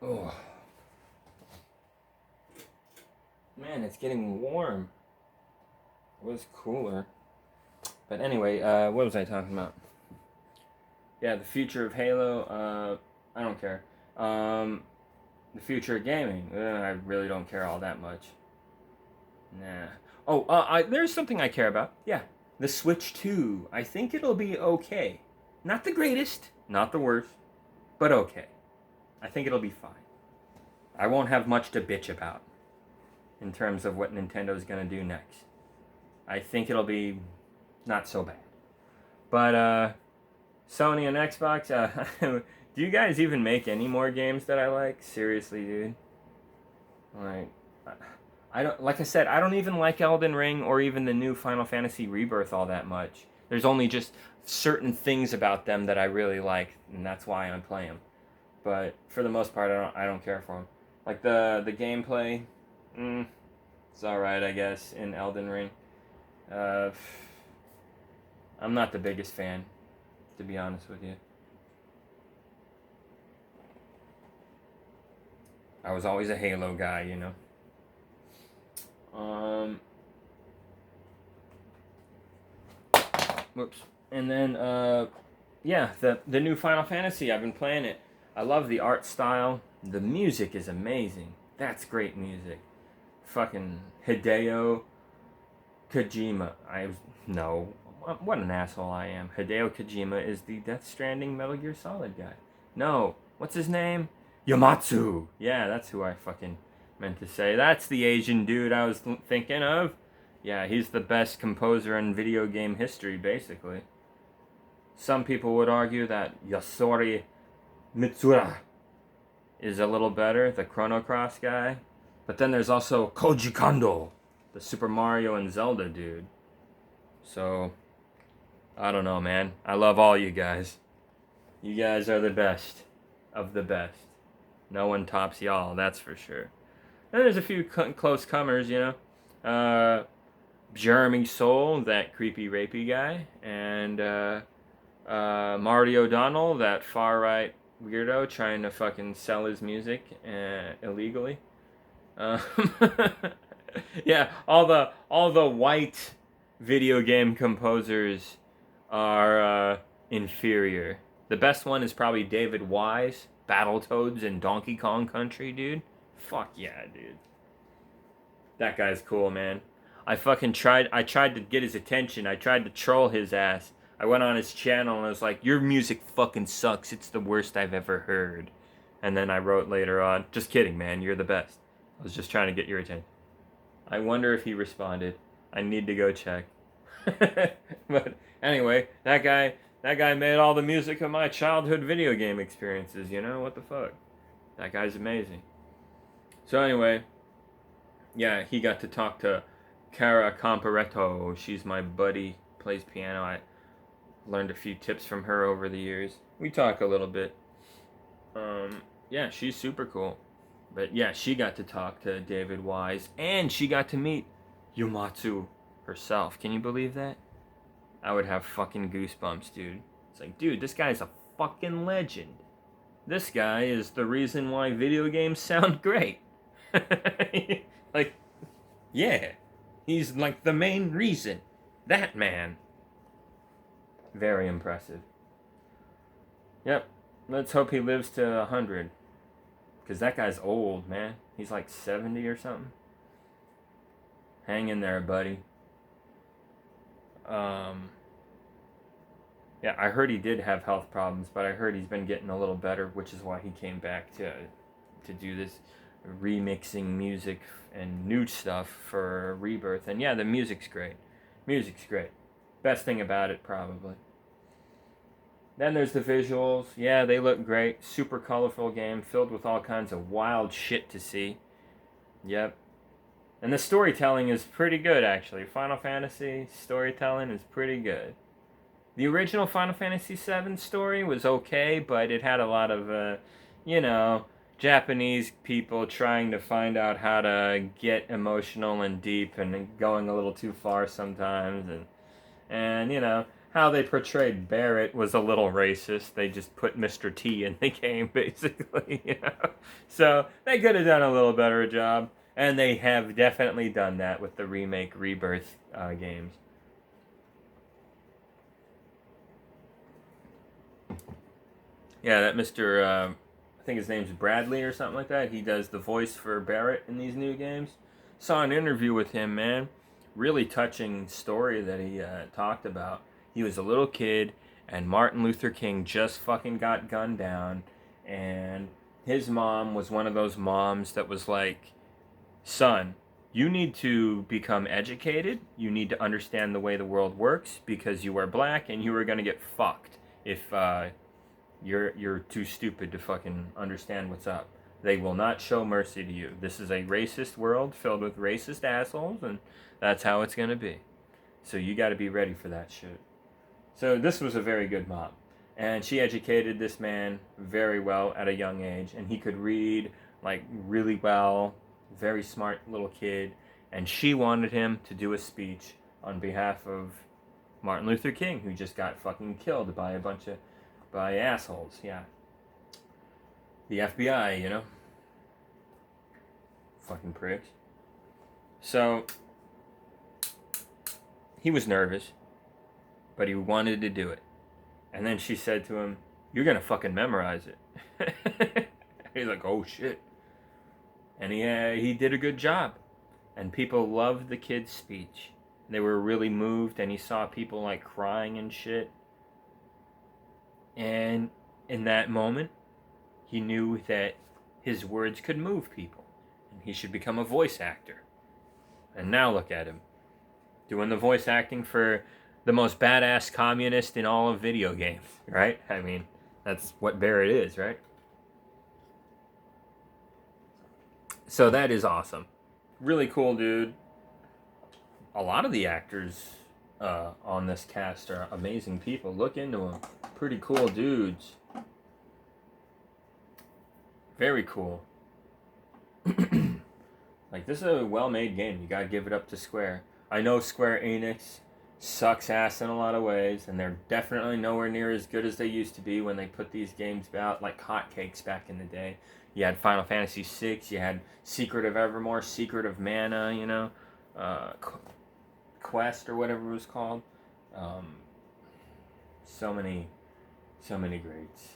Oh, man, it's getting warm. It was cooler. But anyway, what was I talking about? Yeah, the future of Halo. I don't care. Um, the future of gaming. I really don't care all that much. Nah. Oh, there's something I care about. Yeah, the Switch 2. I think it'll be okay. Not the greatest, not the worst, but okay. I think it'll be fine. I won't have much to bitch about in terms of what Nintendo's gonna do next. I think it'll be not so bad. But Sony and Xbox, do you guys even make any more games that I like? Seriously, dude. Like, I don't. Like I said, I don't even like Elden Ring or even the new Final Fantasy Rebirth all that much. There's only just certain things about them that I really like, and that's why I play them. But for the most part, I don't care for them. Like the gameplay, it's all right, I guess. In Elden Ring, uh, I'm not the biggest fan, to be honest with you. I was always a Halo guy, you know. Um, Whoops. And then, yeah, the new Final Fantasy. I've been playing it. I love the art style. The music is amazing. That's great music. Fucking Hideo Kojima. No. What an asshole I am. Hideo Kojima is the Death Stranding Metal Gear Solid guy. No. What's his name? Yamatsu. Yeah, that's who I fucking meant to say. That's the Asian dude I was thinking of. Yeah, he's the best composer in video game history, basically. Some people would argue that Yasuri Mitsura is a little better, the Chrono Cross guy. But then there's also Koji Kondo, the Super Mario and Zelda dude. So, I don't know, man. I love all you guys. You guys are the best of the best. No one tops y'all, that's for sure. And there's a few close comers, you know. Jeremy Soule, that creepy rapey guy, and Marty O'Donnell, that far right weirdo trying to fucking sell his music illegally. Uh, yeah, all the white video game composers are inferior. The best one is probably David Wise, Battletoads in Donkey Kong Country, dude. Fuck yeah, dude. That guy's cool, man. I tried to get his attention. I tried to troll his ass. I went on his channel and I was like, "Your music fucking sucks. It's the worst I've ever heard." And then I wrote later on, "Just kidding, man. You're the best. I was just trying to get your attention." I wonder if he responded. I need to go check. But anyway, that guy made all the music of my childhood video game experiences, you know? What the fuck? That guy's amazing. So anyway, yeah, he got to talk to Cara Comparetto. She's my buddy, plays piano. I learned a few tips from her over the years. We talk a little bit. Yeah, she's super cool. But yeah, she got to talk to David Wise, and she got to meet Yumatsu herself. Can you believe that? I would have fucking goosebumps, dude. It's like, dude, this guy's a fucking legend. This guy is the reason why video games sound great. Like, yeah, he's like the main reason. That man. Very impressive. Yep. Let's hope he lives to 100. Because that guy's old, man. He's like 70 or something. Hang in there, buddy. Yeah, I heard he did have health problems, but I heard he's been getting a little better, which is why he came back to do this remixing music and new stuff for Rebirth. And yeah, the music's great. Music's great. Best thing about it, probably. Then there's the visuals. Yeah, they look great. Super colorful game filled with all kinds of wild shit to see. Yep. And the storytelling is pretty good, actually. Final Fantasy storytelling is pretty good. The original Final Fantasy VII story was okay, but it had a lot of, you know, Japanese people trying to find out how to get emotional and deep and going a little too far sometimes. And you know, how they portrayed Barrett was a little racist. They just put Mr. T in the game, basically. You know? So they could have done a little better job. And they have definitely done that with the remake Rebirth games. Yeah, that Mr. I think his name's Bradley or something like that. He does the voice for Barrett in these new games. Saw an interview with him, man. Really touching story that he talked about. He was a little kid, and Martin Luther King just fucking got gunned down, and his mom was one of those moms that was like, son, you need to become educated. You need to understand the way the world works because you are black and you are going to get fucked if you're too stupid to fucking understand what's up. They will not show mercy to you. This is a racist world filled with racist assholes, and that's how it's going to be. So you got to be ready for that shit. So this was a very good mom. And she educated this man very well at a young age. And he could read, like, really well. Very smart little kid. And she wanted him to do a speech on behalf of Martin Luther King, who just got fucking killed by a bunch of... by assholes, yeah. The FBI, you know? Fucking pricks. So... he was nervous, but he wanted to do it. And then she said to him, you're gonna fucking memorize it. He's like, oh shit. And he did a good job. And people loved the kid's speech. They were really moved, and he saw people like crying and shit. And in that moment, he knew that his words could move people. And he should become a voice actor. And now look at him. Doing the voice acting for the most badass communist in all of video games, right? I mean, that's what Barrett is, right? So that is awesome. Really cool, dude. A lot of the actors on this cast are amazing people. Look into them. Pretty cool dudes. Very cool. Like, this is a well-made game. You gotta give it up to Square. I know Square Enix sucks ass in a lot of ways, and they're definitely nowhere near as good as they used to be when they put these games out like hotcakes back in the day. You had Final Fantasy VI, you had Secret of Evermore, Secret of Mana, you know, Quest or whatever it was called. So many greats.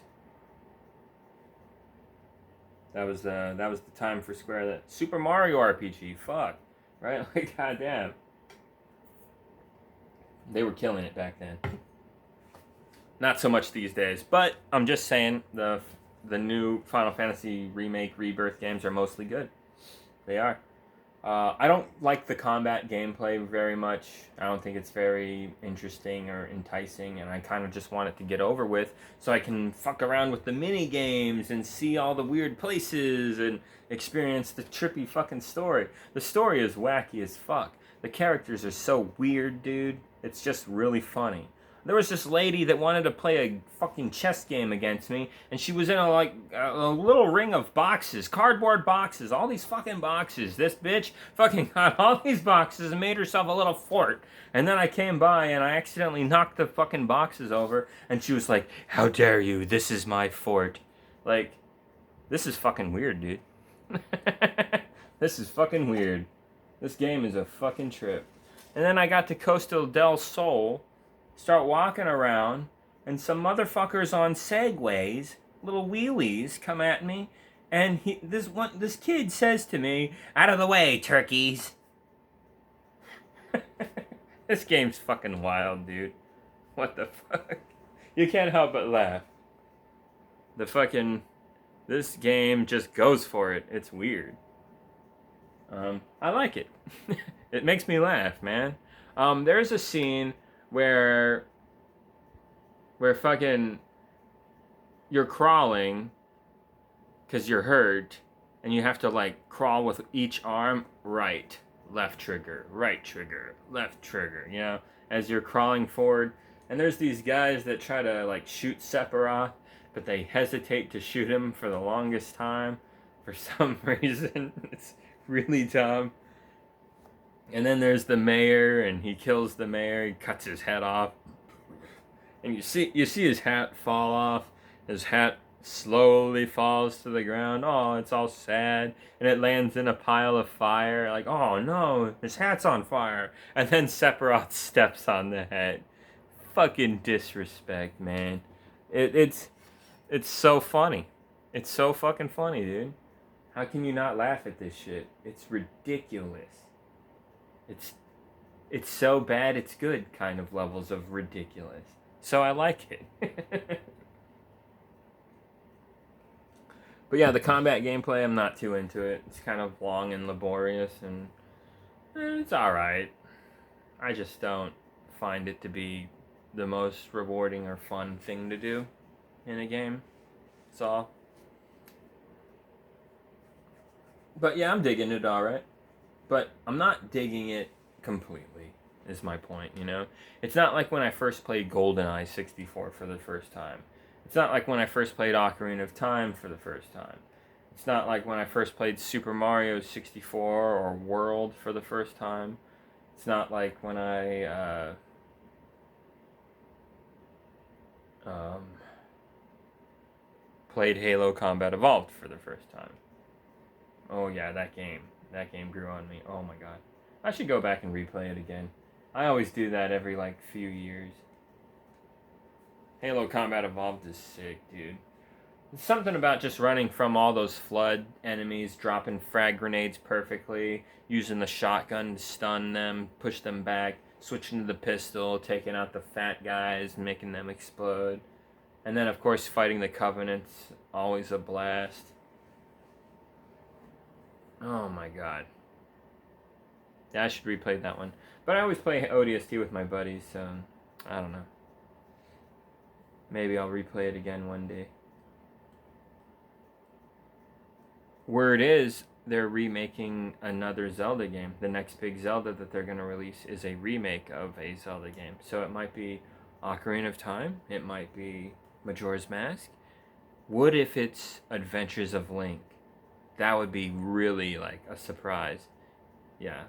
That was the time for Square. That Super Mario RPG, fuck, right? Like, goddamn. They were killing it back then. Not so much these days, but I'm just saying the new Final Fantasy Remake Rebirth games are mostly good. They are. I don't like the combat gameplay very much. I don't think it's very interesting or enticing, and I kind of just want it to get over with so I can fuck around with the mini games and see all the weird places and experience the trippy fucking story. The story is wacky as fuck. The characters are so weird, dude. It's just really funny. There was this lady that wanted to play a fucking chess game against me, and she was in a little ring of boxes, cardboard boxes, all these fucking boxes. This bitch fucking got all these boxes and made herself a little fort. And then I came by and I accidentally knocked the fucking boxes over, and she was like, "How dare you? This is my fort." Like, this is fucking weird, dude. This is fucking weird. This game is a fucking trip. And then I got to Costa del Sol, start walking around, and some motherfuckers on Segways, little wheelies, come at me, and this kid says to me, "Out of the way, turkeys." This game's fucking wild, dude. What the fuck? You can't help but laugh. This game just goes for it. It's weird. I like it. It makes me laugh, man. There's a scene where fucking you're crawling because you're hurt, and you have to like crawl with each arm, right, left trigger, left trigger, you know, as you're crawling forward. And there's these guys that try to like shoot Sephiroth, but they hesitate to shoot him for the longest time for some reason. It's really dumb. And then there's the mayor, and he kills the mayor, he cuts his head off. And you see his hat fall off. His hat slowly falls to the ground. Oh, it's all sad, and it lands in a pile of fire. Like, oh no, his hat's on fire. And then Sephiroth steps on the head. Fucking disrespect, man. It's so funny. It's so fucking funny, dude. How can you not laugh at this shit? It's ridiculous. It's it's so bad it's good kind of levels of ridiculous. So I like it. But yeah, the combat gameplay, I'm not too into it. It's kind of long and laborious, and it's alright. I just don't find it to be the most rewarding or fun thing to do in a game. That's all. But yeah, I'm digging it alright. But I'm not digging it completely, is my point, you know? It's not like when I first played GoldenEye 64 for the first time. It's not like when I first played Ocarina of Time for the first time. It's not like when I first played Super Mario 64 or World for the first time. It's not like when I played Halo Combat Evolved for the first time. Oh yeah, that game. That game grew on me. Oh my god. I should go back and replay it again. I always do that every like few years. Halo Combat Evolved is sick, dude. There's something about just running from all those flood enemies, dropping frag grenades perfectly, using the shotgun to stun them, push them back, switching to the pistol, taking out the fat guys, making them explode. And then, of course, fighting the Covenant's always a blast. Oh my god. Yeah, I should replay that one. But I always play ODST with my buddies, so I don't know. Maybe I'll replay it again one day. Word is, they're remaking another Zelda game. The next big Zelda that they're going to release is a remake of a Zelda game. So it might be Ocarina of Time. It might be Majora's Mask. What if it's Adventures of Link? That would be really like a surprise. Yeah.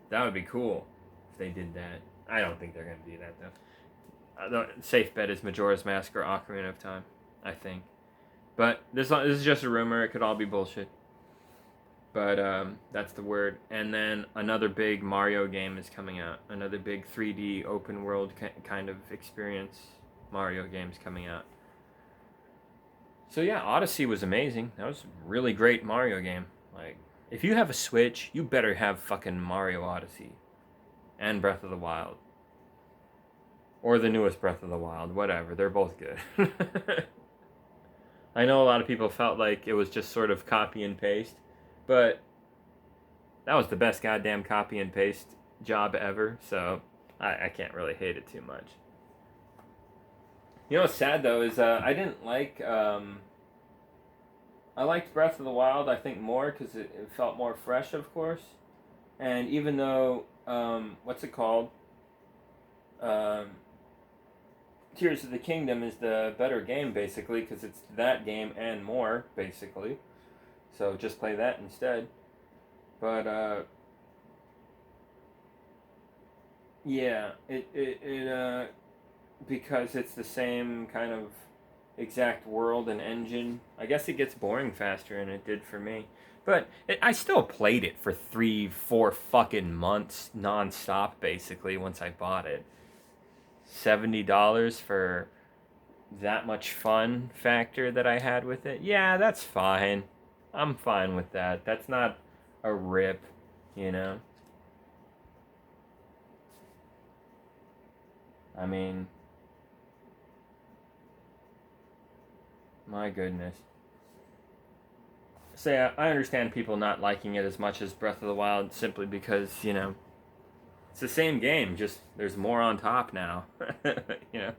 That would be cool if they did that. I don't think they're going to do that, though. The safe bet is Majora's Mask or Ocarina of Time, I think. But this is just a rumor. It could all be bullshit. But that's the word. And then another big Mario game is coming out. Another big 3D open world kind of experience Mario game's coming out. So yeah, Odyssey was amazing. That was a really great Mario game. Like, if you have a Switch, you better have fucking Mario Odyssey. And Breath of the Wild. Or the newest Breath of the Wild. Whatever. They're both good. I know a lot of people felt like it was just sort of copy and paste. But that was the best goddamn copy and paste job ever. So I can't really hate it too much. You know what's sad though is I didn't like... I liked Breath of the Wild, I think, more because it felt more fresh, of course. And even though, what's it called? Tears of the Kingdom is the better game, basically, because it's that game and more, basically. So just play that instead. But, yeah, because it's the same kind of exact world and engine, I guess it gets boring faster, and it did for me. But I still played it for 3-4 fucking months non-stop, basically, once I bought it. $70 for that much fun factor that I had with it. Yeah, that's fine. I'm fine with that. That's not a rip, you know? I mean... my goodness. So yeah, I understand people not liking it as much as Breath of the Wild simply because, you know, it's the same game, just there's more on top now. You know?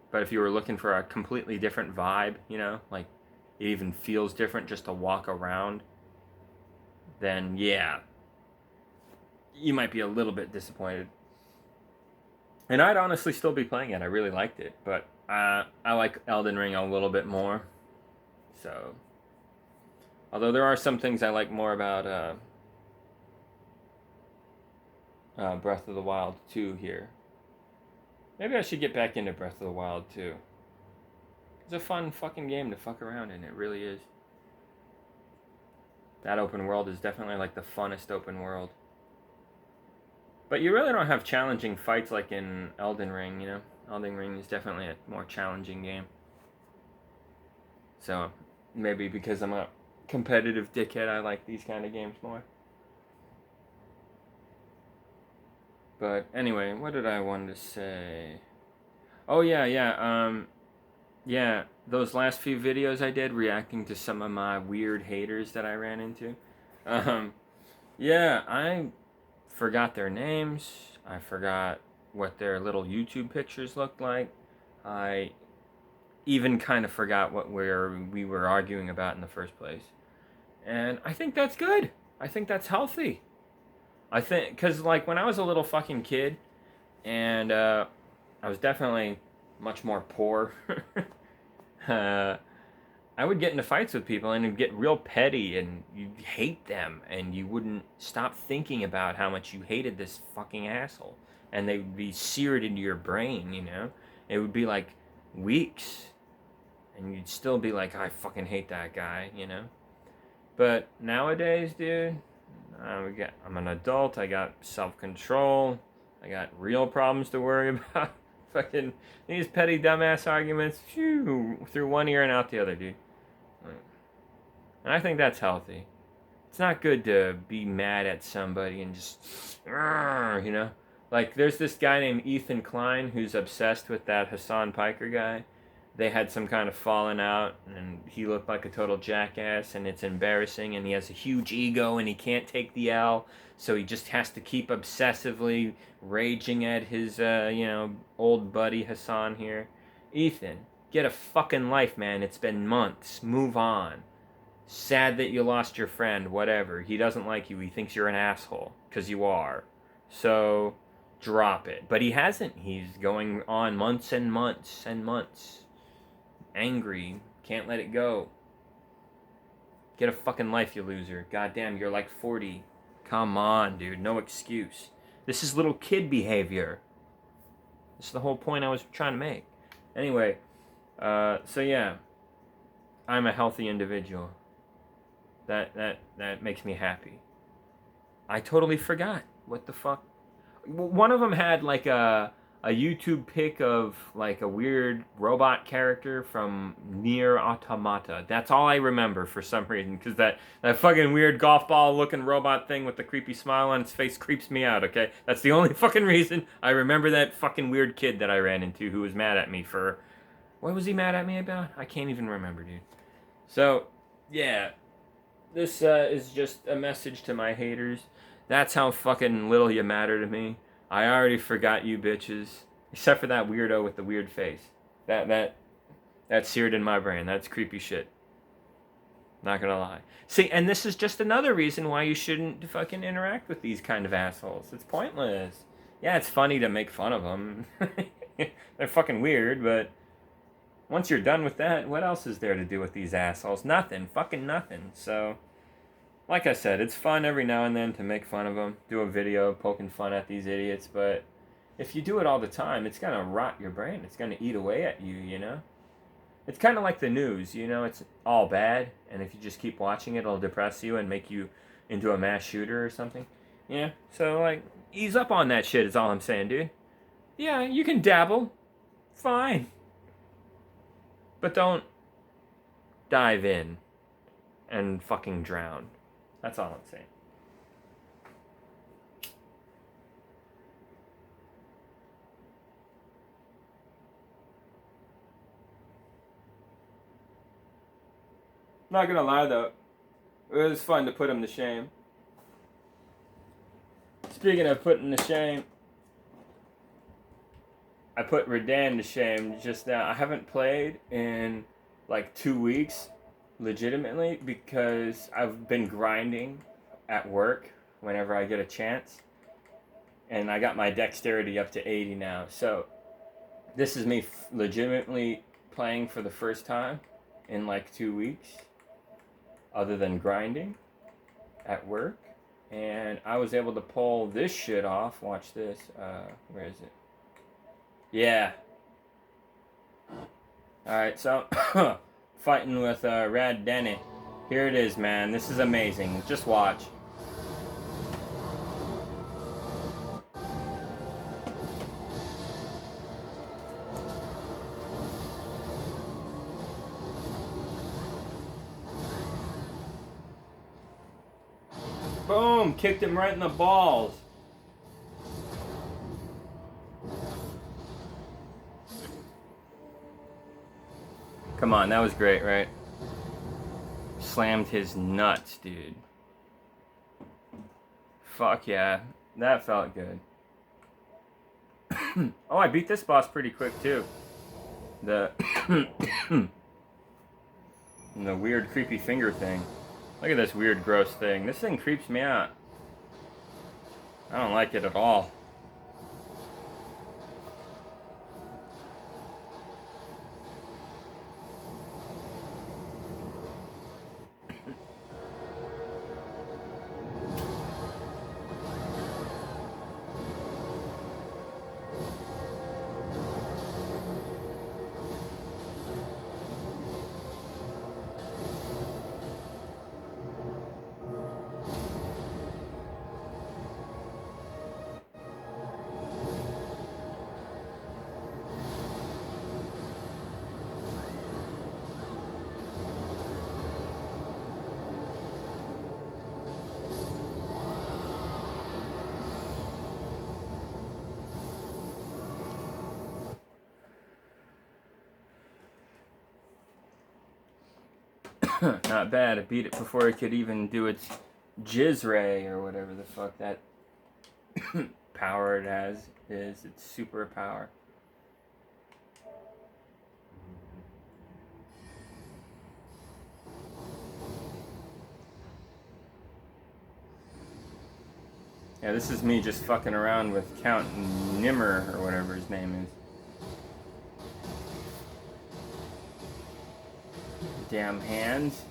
But if you were looking for a completely different vibe, you know, like it even feels different just to walk around, then yeah, you might be a little bit disappointed. And I'd honestly still be playing it. I really liked it, but I like Elden Ring a little bit more. So, although there are some things I like more about Breath of the Wild 2 here. Maybe I should get back into Breath of the Wild too. It's a fun fucking game to fuck around in. It really is. That open world is definitely like the funnest open world. But you really don't have challenging fights like in Elden Ring, you know? Elden Ring is definitely a more challenging game. So, maybe because I'm a competitive dickhead, I like these kind of games more. But anyway, what did I want to say? Oh yeah, those last few videos I did reacting to some of my weird haters that I ran into. Um, yeah, I forgot their names. I forgot what their little YouTube pictures looked like. I even kind of forgot what we were arguing about in the first place. And I think that's good. I think that's healthy. I think, because like when I was a little fucking kid, and I was definitely much more poor. uh, I would get into fights with people and it'd get real petty and you'd hate them and you wouldn't stop thinking about how much you hated this fucking asshole. And they would be seared into your brain, you know? It would be like weeks. And you'd still be like, I fucking hate that guy, you know? But nowadays, dude, I'm an adult. I got self-control. I got real problems to worry about. Fucking these petty dumbass arguments, through one ear and out the other, dude. And I think that's healthy. It's not good to be mad at somebody and just, you know? Like, there's this guy named Ethan Klein who's obsessed with that Hassan Piker guy. They had some kind of falling out, and he looked like a total jackass, and it's embarrassing, and he has a huge ego, and he can't take the L, so he just has to keep obsessively raging at his, old buddy Hassan here. Ethan, get a fucking life, man. It's been months. Move on. Sad that you lost your friend, whatever. He doesn't like you. He thinks you're an asshole, because you are. So, drop it. But he hasn't. He's going on months and months and months. Angry, can't let it go. Get a fucking life, you loser. Goddamn, you're like 40. Come on, dude, no excuse. This is little kid behavior. This is the whole point I was trying to make. Anyway, so yeah, I'm a healthy individual. That makes me happy. I totally forgot. What the fuck? One of them had like a YouTube pic of like a weird robot character from Nier Automata. That's all I remember for some reason, because that fucking weird golf ball looking robot thing with the creepy smile on its face creeps me out, okay? That's the only fucking reason I remember that fucking weird kid that I ran into who was mad at me for... What was he mad at me about? I can't even remember, dude. So, yeah. This is just a message to my haters. That's how fucking little you matter to me. I already forgot you bitches. Except for that weirdo with the weird face. That's seared in my brain. That's creepy shit. Not gonna lie. See, and this is just another reason why you shouldn't fucking interact with these kind of assholes. It's pointless. Yeah, it's funny to make fun of them. They're fucking weird, but once you're done with that, what else is there to do with these assholes? Nothing. Fucking nothing. So... Like I said, it's fun every now and then to make fun of them, do a video poking fun at these idiots, but if you do it all the time, it's going to rot your brain. It's going to eat away at you, you know? It's kind of like the news, you know? It's all bad, and if you just keep watching it, it'll depress you and make you into a mass shooter or something. Yeah, so, like, ease up on that shit is all I'm saying, dude. Yeah, you can dabble. Fine. But don't dive in and fucking drown. That's all I'm saying. Not gonna lie though, it was fun to put him to shame. Speaking of putting to shame, I put Redan to shame just now. I haven't played in like 2 weeks, legitimately, because I've been grinding at work whenever I get a chance. And I got my dexterity up to 80 now. So this is me legitimately playing for the first time in like 2 weeks, other than grinding at work. And I was able to pull this shit off. Watch this. Where is it? Yeah. Alright, so fighting with Rad Denny. Here it is, man. This is amazing. Just watch. Boom! Kicked him right in the balls. Come on, that was great, right? Slammed his nuts, dude. Fuck yeah. That felt good. Oh, I beat this boss pretty quick, too. The... the weird, creepy finger thing. Look at this weird, gross thing. This thing creeps me out. I don't like it at all. Not bad. I beat it before it could even do its jizz ray or whatever the fuck that power it has is. Its super power. Yeah, this is me just fucking around with Count Nimmer or whatever his name is. Damn hands.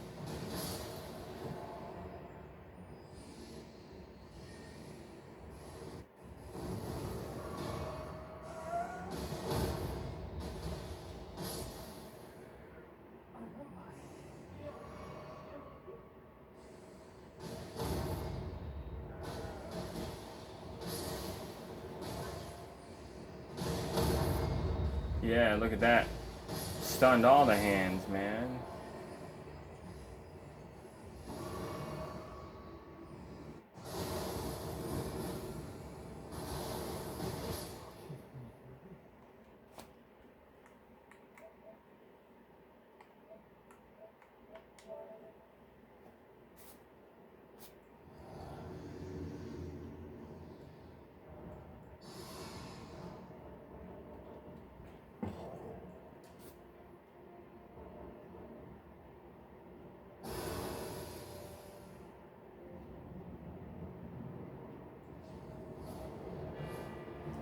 Yeah, look at that. Stunned all the hands, man.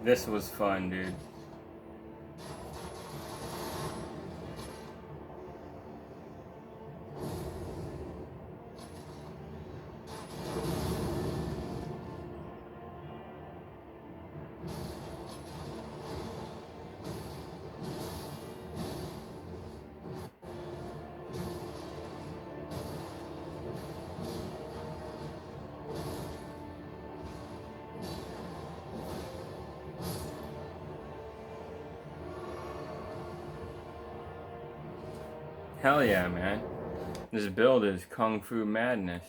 This was fun, dude. Hell yeah, man. This build is Kung Fu madness.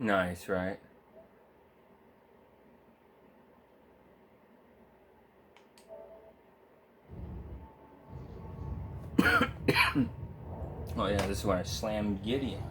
Nice, right? Oh yeah, this is where I slammed Gideon.